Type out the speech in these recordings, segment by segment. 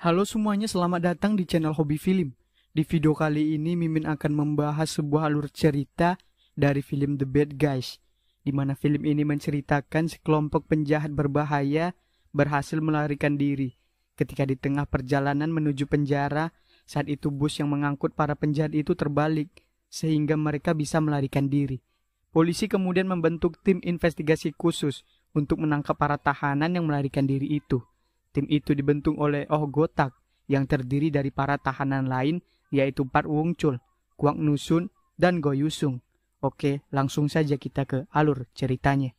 Halo semuanya, selamat datang di channel Hobi Film. Di video kali ini Mimin akan membahas sebuah alur cerita dari film The Bad Guys, di mana film ini menceritakan sekelompok penjahat berbahaya berhasil melarikan diri. Ketika di tengah perjalanan menuju penjara, saat itu bus yang mengangkut para penjahat itu terbalik, sehingga mereka bisa melarikan diri. Polisi kemudian membentuk tim investigasi khusus untuk menangkap para tahanan yang melarikan diri itu. Tim itu dibentuk oleh Oh Gotak yang terdiri dari para tahanan lain, yaitu Park Wung Chul, Kwak Nusun, dan Go Yusung. Oke, langsung saja kita ke alur ceritanya.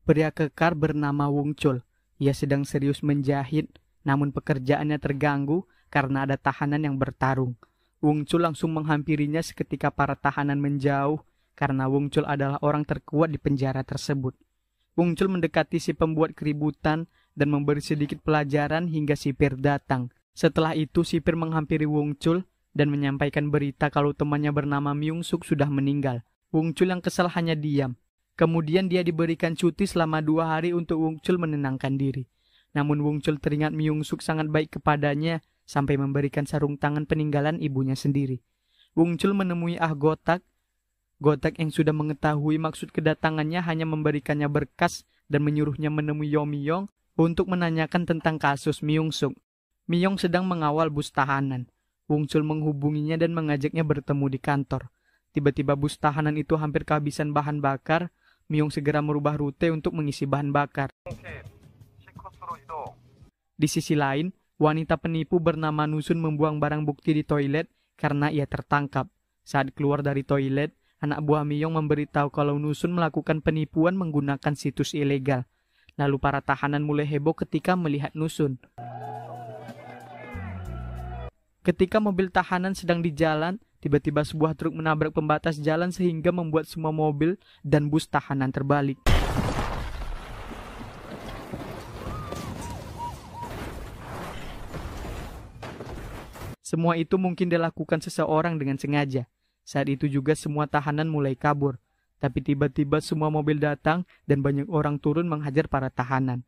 Pria kekar bernama Wung Chul. Ia sedang serius menjahit, namun pekerjaannya terganggu karena ada tahanan yang bertarung. Wung Chul langsung menghampirinya seketika para tahanan menjauh karena Wung Chul adalah orang terkuat di penjara tersebut. Wung Chul mendekati si pembuat keributan dan memberi sedikit pelajaran hingga sipir datang. Setelah itu sipir menghampiri Wung Chul dan menyampaikan berita kalau temannya bernama Myung Suk sudah meninggal. Wung Chul yang kesal hanya diam. Kemudian dia diberikan cuti selama 2 hari untuk Wung Chul menenangkan diri. Namun Wung Chul teringat Myung Suk sangat baik kepadanya sampai memberikan sarung tangan peninggalan ibunya sendiri. Wung Chul menemui Ah Gotak. Gotak yang sudah mengetahui maksud kedatangannya hanya memberikannya berkas dan menyuruhnya menemui Yo Miyong untuk menanyakan tentang kasus Myung Suk. Miyong sedang mengawal bus tahanan. Wung Chul menghubunginya dan mengajaknya bertemu di kantor. Tiba-tiba bus tahanan itu hampir kehabisan bahan bakar. Miyong segera merubah rute untuk mengisi bahan bakar. Di sisi lain, wanita penipu bernama Nusun membuang barang bukti di toilet karena ia tertangkap. Saat keluar dari toilet, anak buah Miyong memberitahu kalau Nusun melakukan penipuan menggunakan situs ilegal. Lalu para tahanan mulai heboh ketika melihat Nusun. Ketika mobil tahanan sedang di jalan, tiba-tiba sebuah truk menabrak pembatas jalan sehingga membuat semua mobil dan bus tahanan terbalik. Semua itu mungkin dilakukan seseorang dengan sengaja. Saat itu juga semua tahanan mulai kabur. Tapi tiba-tiba semua mobil datang dan banyak orang turun menghajar para tahanan.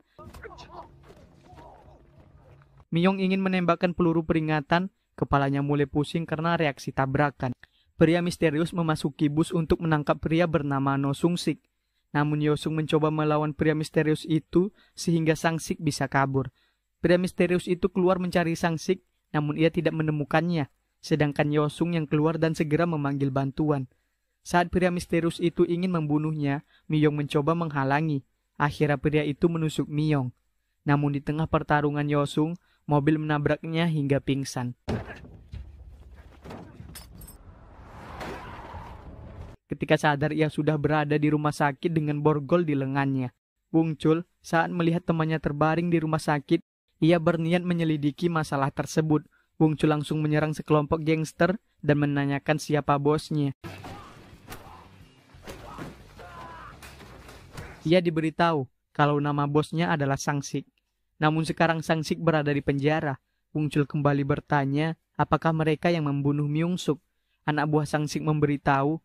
Miyong ingin menembakkan peluru peringatan. Kepalanya mulai pusing karena reaksi tabrakan. Pria misterius memasuki bus untuk menangkap pria bernama No Sung Sik. Namun Yosung mencoba melawan pria misterius itu sehingga Sang Sik bisa kabur. Pria misterius itu keluar mencari Sang Sik, namun ia tidak menemukannya. Sedangkan Yosung yang keluar dan segera memanggil bantuan. Saat pria misterius itu ingin membunuhnya, Miyong mencoba menghalangi. Akhirnya pria itu menusuk Miyong. Namun di tengah pertarungan Yosung, mobil menabraknya hingga pingsan. Ketika sadar ia sudah berada di rumah sakit dengan borgol di lengannya. Wung Chul saat melihat temannya terbaring di rumah sakit, ia berniat menyelidiki masalah tersebut. Wung Chul langsung menyerang sekelompok gangster dan menanyakan siapa bosnya. Ia diberitahu kalau nama bosnya adalah Sang Sik. Namun sekarang Sang Sik berada di penjara. Wung Chul kembali bertanya, apakah mereka yang membunuh Myung Suk? Anak buah Sang Sik memberitahu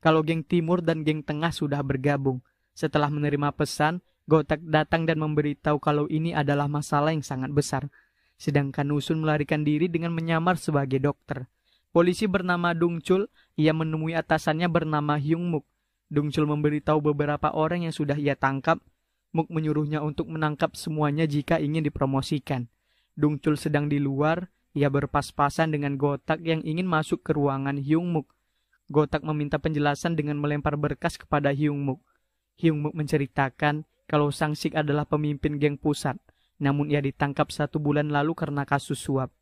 kalau geng timur dan geng tengah sudah bergabung. Setelah menerima pesan, Gotak datang dan memberitahu kalau ini adalah masalah yang sangat besar. Sedangkan Nusun melarikan diri dengan menyamar sebagai dokter. Polisi bernama Dung Chul, ia menemui atasannya bernama Hyung Muk. Dung Chul memberitahu beberapa orang yang sudah ia tangkap. Muk menyuruhnya untuk menangkap semuanya jika ingin dipromosikan. Dung Chul sedang di luar, ia berpas-pasan dengan Gotak yang ingin masuk ke ruangan Hyung Muk. Gotak meminta penjelasan dengan melempar berkas kepada Hyung Muk. Hyung Muk menceritakan kalau Sang Sik adalah pemimpin geng pusat, namun ia ditangkap 1 bulan lalu karena kasus suap.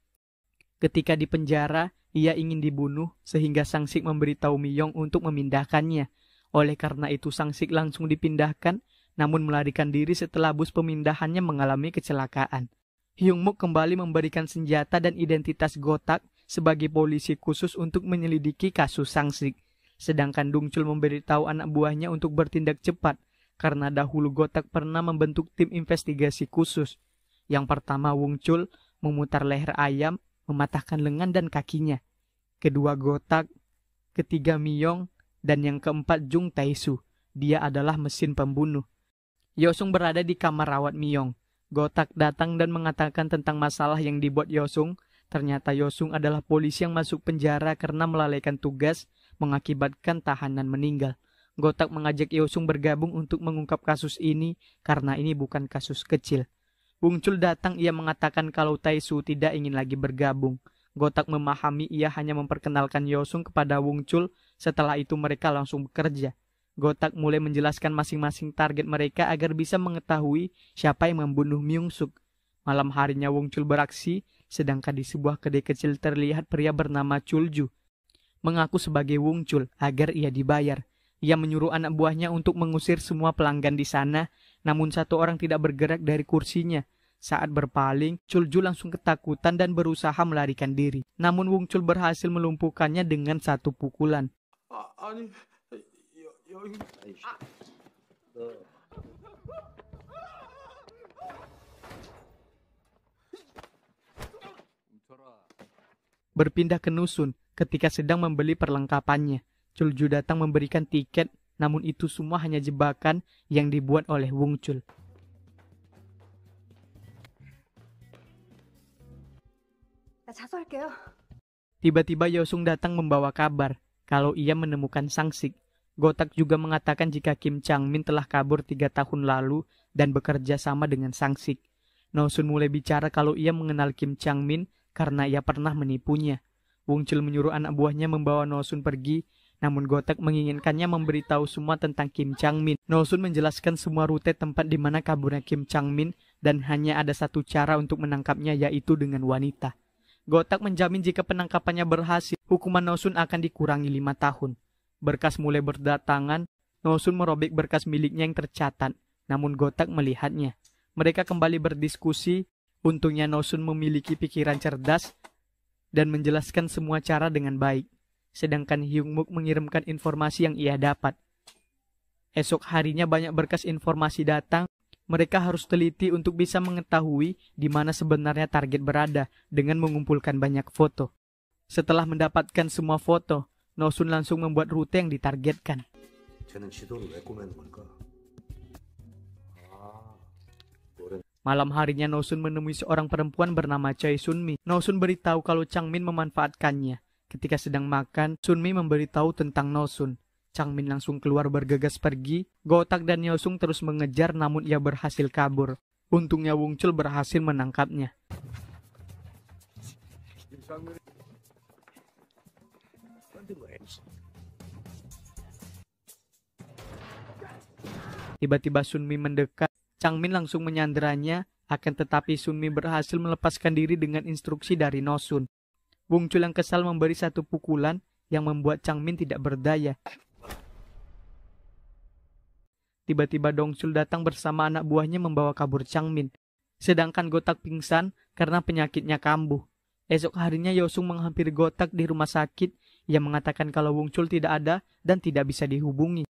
Ketika di penjara, ia ingin dibunuh sehingga Sang Sik memberitahu Miyong untuk memindahkannya. Oleh karena itu Sang Sik langsung dipindahkan, namun melarikan diri setelah bus pemindahannya mengalami kecelakaan. Hyung Muk kembali memberikan senjata dan identitas Gotak sebagai polisi khusus untuk menyelidiki kasus Sang Sik. Sedangkan Dung Chul memberitahu anak buahnya untuk bertindak cepat, karena dahulu Gotak pernah membentuk tim investigasi khusus. Yang pertama Wung Chul memutar leher ayam, mematahkan lengan dan kakinya. Kedua Gotak, ketiga Miyong, Dan yang keempat Jung Tae-su. Dia adalah mesin pembunuh. Yosung berada di kamar rawat Myung. Gotak datang dan mengatakan tentang masalah yang dibuat Yosung. Ternyata Yosung adalah polisi yang masuk penjara karena melalaikan tugas mengakibatkan tahanan meninggal. Gotak mengajak Yosung bergabung untuk mengungkap kasus ini karena ini bukan kasus kecil. Wung Chul datang, ia mengatakan kalau Tae-su tidak ingin lagi bergabung. Gotak memahami, ia hanya memperkenalkan Yosung kepada Wung Chul, setelah itu mereka langsung bekerja. Gotak mulai menjelaskan masing-masing target mereka agar bisa mengetahui siapa yang membunuh Myung Suk. Malam harinya Wung Chul beraksi, sedangkan di sebuah kedai kecil terlihat pria bernama Chulju mengaku sebagai Wung Chul agar ia dibayar. Ia menyuruh anak buahnya untuk mengusir semua pelanggan di sana, namun satu orang tidak bergerak dari kursinya. Saat berpaling, Chulju langsung ketakutan dan berusaha melarikan diri. Namun Wung Chul berhasil melumpuhkannya dengan satu pukulan. Berpindah ke Nusun ketika sedang membeli perlengkapannya. Chulju datang memberikan tiket, namun itu semua hanya jebakan yang dibuat oleh Wung Chul. Tiba-tiba Yosung datang membawa kabar kalau ia menemukan Sang-sik. Gotak juga mengatakan jika Kim Chang-min telah kabur 3 tahun lalu dan bekerja sama dengan Sang-sik. Nosun mulai bicara kalau ia mengenal Kim Chang-min karena ia pernah menipunya. Wung Chul menyuruh anak buahnya membawa Nosun pergi, namun Gotak menginginkannya memberitahu semua tentang Kim Chang-min. Nosun menjelaskan semua rute tempat di mana kaburnya Kim Chang-min dan hanya ada satu cara untuk menangkapnya, yaitu dengan wanita. Gotak menjamin jika penangkapannya berhasil, hukuman Nosun akan dikurangi 5 tahun. Berkas mulai berdatangan, Nosun merobek berkas miliknya yang tercatat, namun Gotak melihatnya. Mereka kembali berdiskusi, untungnya Nosun memiliki pikiran cerdas dan menjelaskan semua cara dengan baik. Sedangkan Hyung Mook mengirimkan informasi yang ia dapat. Esok harinya banyak berkas informasi datang. Mereka harus teliti untuk bisa mengetahui di mana sebenarnya target berada dengan mengumpulkan banyak foto. Setelah mendapatkan semua foto, Nosun langsung membuat rute yang ditargetkan. Malam harinya Nosun menemui seorang perempuan bernama Choi Sunmi. Nosun beritahu kalau Changmin memanfaatkannya. Ketika sedang makan, Sunmi memberitahu tentang Nosun. Changmin langsung keluar bergegas pergi. Gotak dan Yosung terus mengejar, namun ia berhasil kabur. Untungnya Wung Chul berhasil menangkapnya. Tiba-tiba Sunmi mendekat. Changmin langsung menyanderanya, akan tetapi Sunmi berhasil melepaskan diri dengan instruksi dari Nosun. Wung Chul yang kesal memberi satu pukulan yang membuat Changmin tidak berdaya. Tiba-tiba Dong Chul datang bersama anak buahnya membawa kabur Changmin. Sedangkan Gotak pingsan karena penyakitnya kambuh. Esok harinya Yosung menghampiri Gotak di rumah sakit. Ia mengatakan kalau Wung Chul tidak ada dan tidak bisa dihubungi.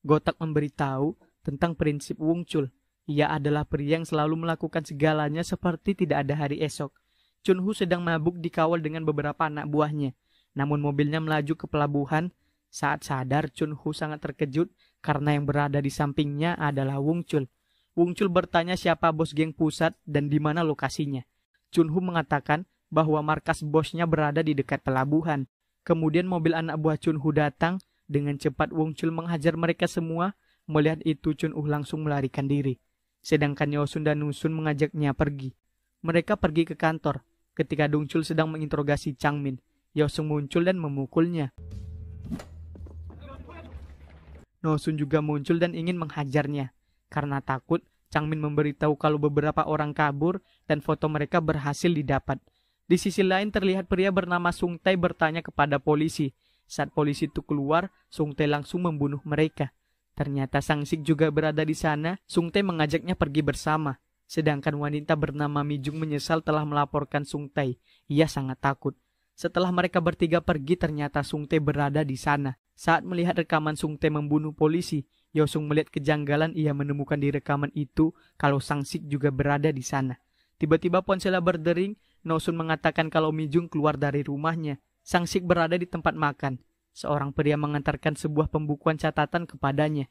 Gotak memberitahu tentang prinsip Wung Chul. Ia adalah pria yang selalu melakukan segalanya seperti tidak ada hari esok. Chun Hu sedang mabuk dikawal dengan beberapa anak buahnya. Namun mobilnya melaju ke pelabuhan. Saat sadar, Chun Hu sangat terkejut karena yang berada di sampingnya adalah Wung Chul. Wung Chul bertanya siapa bos geng pusat dan di mana lokasinya. Chun Hu mengatakan bahwa markas bosnya berada di dekat pelabuhan. Kemudian mobil anak buah Chun Hu datang. Dengan cepat Wung Chul menghajar mereka semua. Melihat itu Chun Hu langsung melarikan diri. Sedangkan Yosun dan Nusun mengajaknya pergi. Mereka pergi ke kantor. Ketika Dong Chul sedang menginterogasi Changmin, Yosun muncul dan memukulnya. Nosun juga muncul dan ingin menghajarnya. Karena takut, Changmin memberitahu kalau beberapa orang kabur dan foto mereka berhasil didapat. Di sisi lain terlihat pria bernama Sung Tae bertanya kepada polisi. Saat polisi itu keluar, Sung Tae langsung membunuh mereka. Ternyata Sang-sik juga berada di sana. Sung Tae mengajaknya pergi bersama. Sedangkan wanita bernama Mi-jung menyesal telah melaporkan Sung Tae. Ia sangat takut. Setelah mereka bertiga pergi, ternyata Sung Tae berada di sana. Saat melihat rekaman Sung Tae membunuh polisi, Yosung melihat kejanggalan. Ia menemukan di rekaman itu kalau Sang-sik juga berada di sana. Tiba-tiba ponselnya berdering. Nosun mengatakan kalau Mi-jung keluar dari rumahnya. Sang-sik berada di tempat makan. seorang pria mengantarkan sebuah pembukuan catatan kepadanya.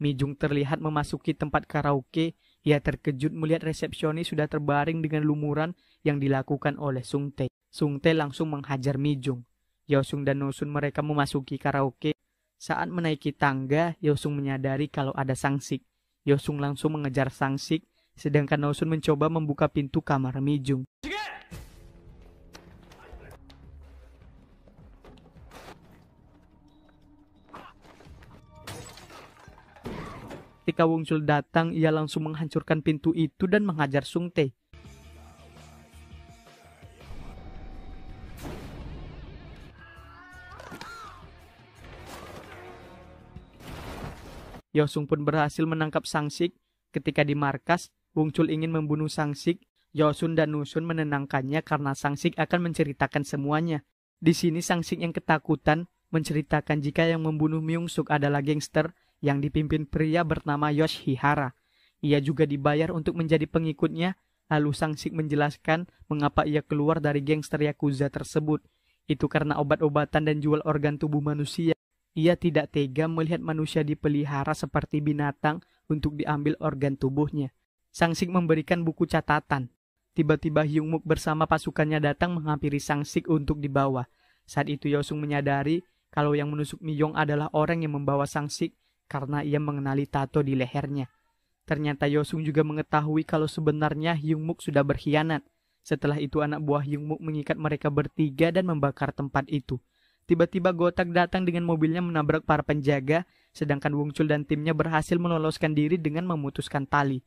Mijung terlihat memasuki tempat karaoke. Ia terkejut melihat resepsionis sudah terbaring dengan lumuran yang dilakukan oleh Sung Tae. Sung Tae langsung menghajar Mijung. Yosung dan Nosun mereka memasuki karaoke. Saat menaiki tangga, Yosung menyadari kalau ada Sangsik. Yosung langsung mengejar Sangsik, sedangkan Nosun mencoba membuka pintu kamar Mijung. Ketika Wongchul datang, ia langsung menghancurkan pintu itu dan menghajar Sung Tae. Yosung pun berhasil menangkap Sangsik. Ketika di markas, Wongchul ingin membunuh Sangsik. Yosun dan Nusun menenangkannya karena Sangsik akan menceritakan semuanya. Di sini Sangsik yang ketakutan menceritakan jika yang membunuh Myung-suk adalah gangster yang dipimpin pria bernama Yoshihara. Ia juga dibayar untuk menjadi pengikutnya. Lalu Sangsik menjelaskan mengapa ia keluar dari gangster Yakuza tersebut. Itu karena obat-obatan dan jual organ tubuh manusia. Ia tidak tega melihat manusia dipelihara seperti binatang untuk diambil organ tubuhnya. Sangsik memberikan buku catatan. Tiba-tiba Hyung Mook bersama pasukannya datang menghampiri Sangsik untuk dibawa. Saat itu Yosung menyadari kalau yang menusuk Miyong adalah orang yang membawa Sangsik karena ia mengenali tato di lehernya. Ternyata Yosung juga mengetahui kalau sebenarnya Hyung Mook sudah berkhianat. Setelah itu anak buah Hyung Mook mengikat mereka bertiga dan membakar tempat itu. Tiba-tiba Gotak datang dengan mobilnya menabrak para penjaga, sedangkan Wongchul dan timnya berhasil meloloskan diri dengan memutuskan tali.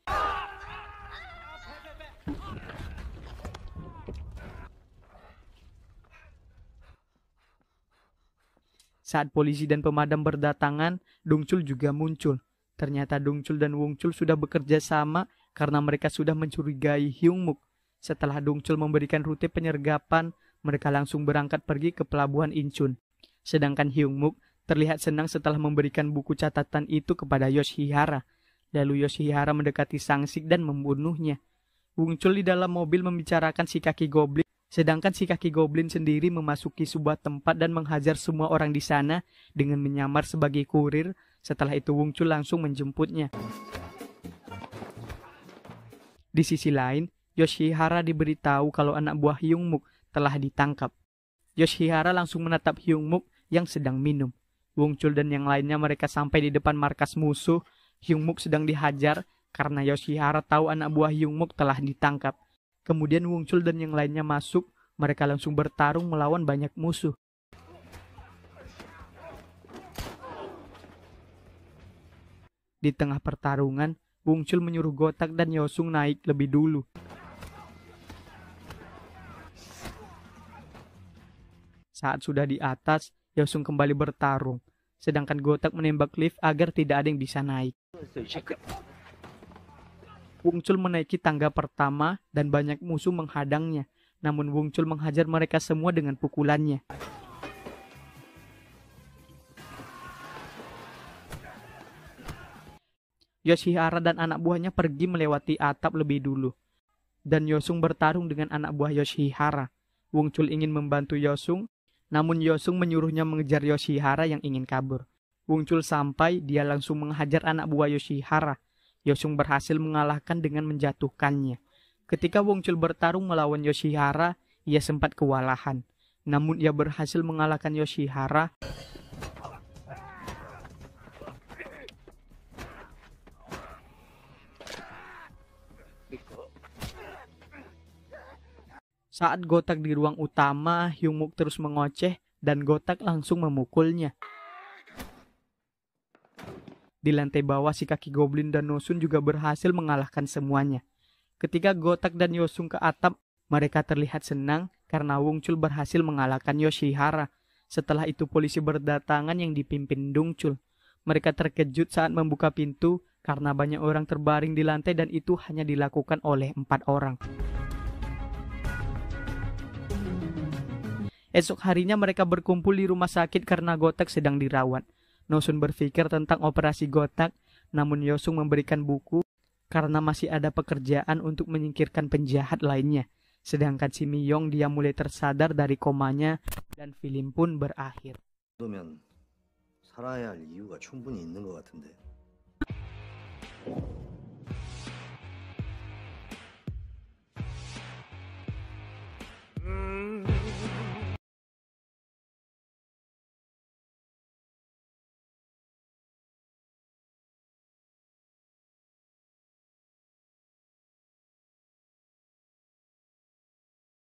Saat polisi dan pemadam berdatangan, Dongchul juga muncul. Ternyata Dongchul dan Wongchul sudah bekerja sama karena mereka sudah mencurigai Hyung Mook. Setelah Dongchul memberikan rute penyergapan, mereka langsung berangkat pergi ke pelabuhan Incheon. Sedangkan Hyung Mook terlihat senang setelah memberikan buku catatan itu kepada Yoshihara. Lalu Yoshihara mendekati Sangsik dan membunuhnya. Wongchul di dalam mobil membicarakan si kaki goblin, sedangkan si kaki goblin sendiri memasuki sebuah tempat dan menghajar semua orang di sana dengan menyamar sebagai kurir. Setelah itu Wongchul langsung menjemputnya. Di sisi lain, Yoshihara diberitahu kalau anak buah Hyung Mook telah ditangkap. Yoshihara langsung menatap Hyung Mook yang sedang minum. Wongchul dan yang lainnya mereka sampai di depan markas musuh. Hyung Mook sedang dihajar karena Yoshihara tahu anak buah Hyung Mook telah ditangkap. Kemudian Wongchul dan yang lainnya masuk. Mereka langsung bertarung melawan banyak musuh. Di tengah pertarungan, Wongchul menyuruh Gotak dan Yosung naik lebih dulu. Saat sudah di atas, Yosung kembali bertarung. Sedangkan Gotak menembak lift agar tidak ada yang bisa naik. Wongchul menaiki tangga pertama dan banyak musuh menghadangnya. Namun Wongchul menghajar mereka semua dengan pukulannya. Yoshihara dan anak buahnya pergi melewati atap lebih dulu. Dan Yosung bertarung dengan anak buah Yoshihara. Wongchul ingin membantu Yosung, namun Yosung menyuruhnya mengejar Yoshihara yang ingin kabur. Wongchul sampai, dia langsung menghajar anak buah Yoshihara. Yosung berhasil mengalahkan dengan menjatuhkannya. Ketika Wongchul bertarung melawan Yoshihara, ia sempat kewalahan. Namun ia berhasil mengalahkan Yoshihara. Saat Gotak di ruang utama, Hyung Mook terus mengoceh dan Gotak langsung memukulnya. Di lantai bawah, si kaki goblin dan Nosun juga berhasil mengalahkan semuanya. Ketika Gotak dan Yosung ke atap, mereka terlihat senang karena Wongchul berhasil mengalahkan Yoshihara. Setelah itu polisi berdatangan yang dipimpin Dongchul. Mereka terkejut saat membuka pintu karena banyak orang terbaring di lantai dan itu hanya dilakukan oleh 4 orang. Esok harinya mereka berkumpul di rumah sakit karena Gotak sedang dirawat. Nosun berpikir tentang operasi Gotak, namun Yosung memberikan buku karena masih ada pekerjaan untuk menyingkirkan penjahat lainnya. Sedangkan si Miyong dia mulai tersadar dari komanya dan film pun berakhir. 정도면 살아야 할 이유가 충분히 있는 것 같은데.